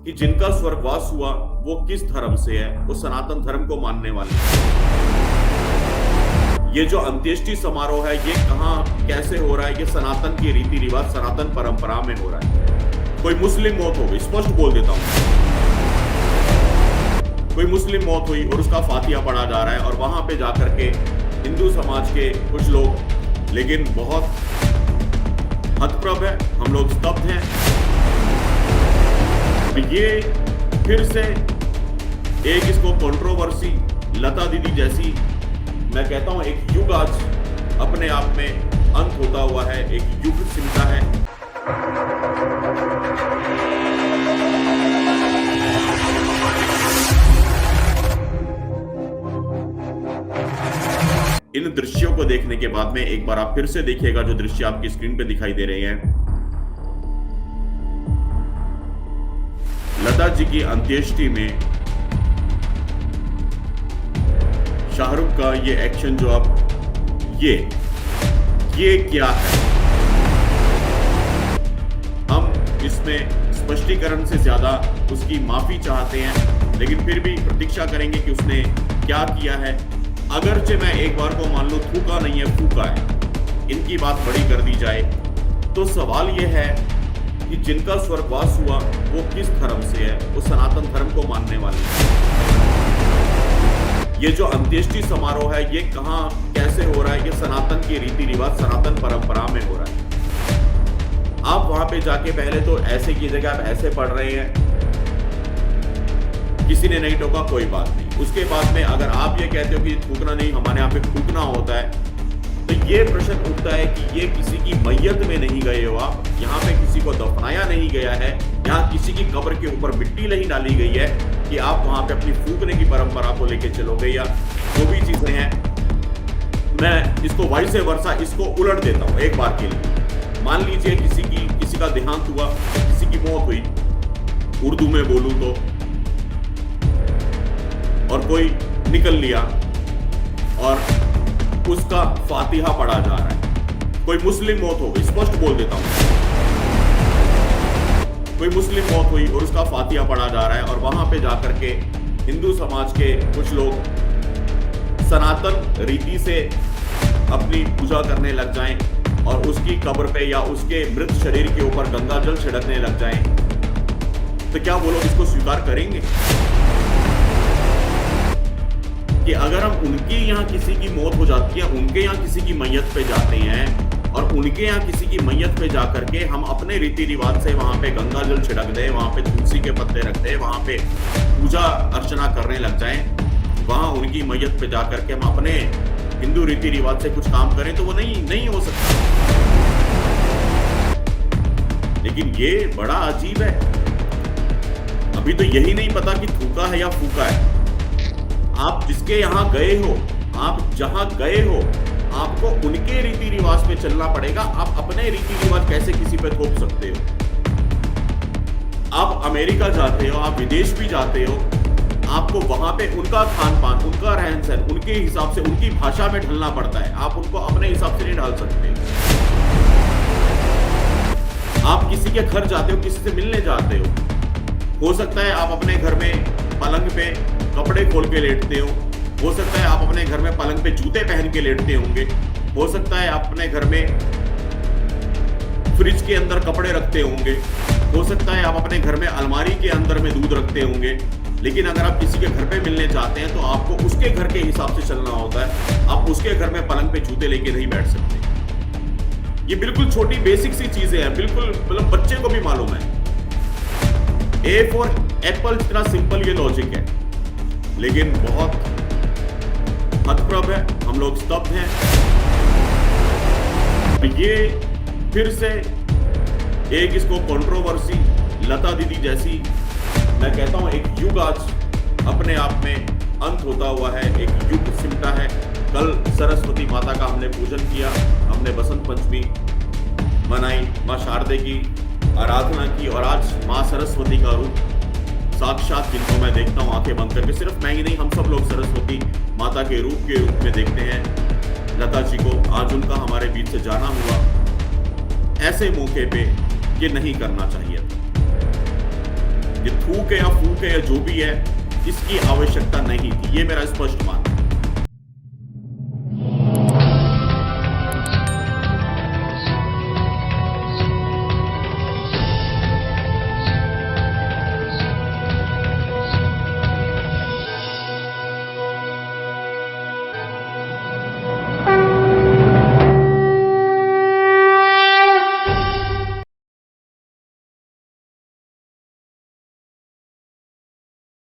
कि जिनका स्वर्गवास हुआ वो किस धर्म से है, वो सनातन धर्म को मानने वाले हैं। ये जो अंत्येष्टि समारोह है ये कहां कैसे हो रहा है, ये सनातन के रीति रिवाज सनातन परंपरा में हो रहा है। कोई मुस्लिम मौत हो गई, स्पष्ट बोल देता हूं, कोई मुस्लिम मौत हुई और उसका फातिहा पढ़ा जा रहा है और वहां पे जाकर के हिंदू समाज के कुछ लोग, लेकिन बहुत हतप्रभ है, हम लोग स्तब्ध हैं। ये फिर से एक इसको कंट्रोवर्सी, लता दीदी जैसी, मैं कहता हूं एक युग आज अपने आप में अंत होता हुआ है, एक युग सिमटा है। इन दृश्यों को देखने के बाद में एक बार आप फिर से देखिएगा जो दृश्य आपकी स्क्रीन पे दिखाई दे रहे हैं। लता जी की अंत्येष्टि में शाहरुख का ये एक्शन जो आप ये क्या है, हम इसमें स्पष्टीकरण से ज्यादा उसकी माफी चाहते हैं, लेकिन फिर भी प्रतीक्षा करेंगे कि उसने क्या किया है। अगरचे मैं एक बार को मान लो थूका नहीं है, फूका है, इनकी बात बड़ी कर दी जाए तो सवाल यह है कि जिनका स्वर्गवास हुआ वो किस धर्म से है, वो सनातन धर्म को मानने वाले हैं। ये जो अंत्येष्टि समारोह है ये कहां कैसे हो रहा है, ये सनातन के रीति रिवाज सनातन परंपरा में हो रहा है। आप वहां पे जाके पहले तो ऐसे कीजिएगा, आप ऐसे पढ़ रहे हैं, किसी ने नहीं टोका, कोई बात नहीं। उसके बाद में अगर आप ये कहते हो कि थूकना नहीं, हमारे यहाँ पे थूकना होता है, तो ये प्रश्न उठता है कि ये किसी की मैयत में नहीं गए हो आप, यहाँ पे किसी को दफनाया नहीं गया है, यहाँ किसी की कब्र के ऊपर मिट्टी नहीं डाली गई है कि आप वहां पे अपनी फूकने की परंपरा को लेके चलोगे या जो भी चीजें हैं। मैं इसको वाइस वर्सा इसको उलट देता हूँ एक बार के लिए। मान लीजिए किसी का देहांत हुआ, किसी की मौत हुई, उर्दू में बोलूं तो, और कोई निकल लिया और उसका फातिहा पढ़ा जा रहा है। कोई मुस्लिम मौत हो गई, स्पष्ट बोल देता हूं, कोई मुस्लिम मौत हुई और उसका फातिहा पढ़ा जा रहा है और वहां पे जाकर के हिंदू समाज के कुछ लोग सनातन रीति से अपनी पूजा करने लग जाएं और उसकी कब्र पे या उसके मृत शरीर के ऊपर गंगा जल छिड़कने लग जाएं, तो क्या वो लोग इसको स्वीकार करेंगे? कि अगर हम उनके यहाँ किसी की मौत हो जाती है, उनके यहाँ किसी की मैयत पे जाते हैं और उनके यहाँ किसी की मैयत पे जाकर के हम अपने रीति रिवाज से वहां पे गंगा जल छिड़क दें, वहां पे तुलसी के पत्ते रख दें, वहां पे पूजा अर्चना करने लग जाएं, वहां उनकी मैयत पे जाकर के हम अपने हिंदू रीति रिवाज से कुछ काम करें, तो वो नहीं हो सकता। लेकिन ये बड़ा अजीब है, अभी तो यही नहीं पता कि थूका है या फूका है। आप जिसके यहां गए हो, आप जहां गए हो, आपको उनके रीति रिवाज पे चलना पड़ेगा। आप अपने रीति रिवाज कैसे किसी पे थोप सकते हो? आप अमेरिका जाते हो, आप विदेश भी जाते हो, आपको वहां पे उनका खान पान, उनका रहन सहन, उनके हिसाब से, उनकी भाषा में ढलना पड़ता है। आप उनको अपने हिसाब से नहीं ढाल सकते। आप किसी के घर जाते हो, किसी से मिलने जाते हो सकता है आप अपने घर में पलंग पे कपड़े खोल के लेटते हो सकता है आप अपने घर में पलंग पे जूते पहन के लेटते होंगे, हो सकता है आप अपने घर में फ्रिज के अंदर कपड़े रखते होंगे, हो सकता है आप अपने घर में अलमारी के अंदर में दूध रखते होंगे। लेकिन अगर आप किसी के घर पे मिलने जाते हैं तो आपको उसके घर के हिसाब से चलना होता है। आप उसके घर में पलंग पे जूते लेके नहीं बैठ सकते। ये बिल्कुल छोटी बेसिक सी चीजें हैं, बिल्कुल मतलब बच्चे को भी मालूम है। ए फॉर एप्पल जितना सिंपल ये लॉजिक है, लेकिन बहुत हतप्रभ है, हम लोग स्तब्ध हैं। ये फिर से एक इसको कंट्रोवर्सी, लता दीदी जैसी, मैं कहता हूं एक युग आज अपने आप में अंत होता हुआ है, एक युग सिमटा है। कल सरस्वती माता का हमने पूजन किया, हमने बसंत पंचमी मनाई, मां शारदे की आराधना की, और आज मां सरस्वती का रूप साक्षात जिनको मैं देखता हूँ आंखें बंद करके, सिर्फ मैं ही नहीं, हम सब लोग सरस्वती माता के रूप में देखते हैं लता जी को। आज उनका हमारे बीच से जाना हुआ, ऐसे मौके पे ये नहीं करना चाहिए था। ये थूक है या फूक है या जो भी है, इसकी आवश्यकता नहीं थी। ये मेरा स्पष्ट मानना है।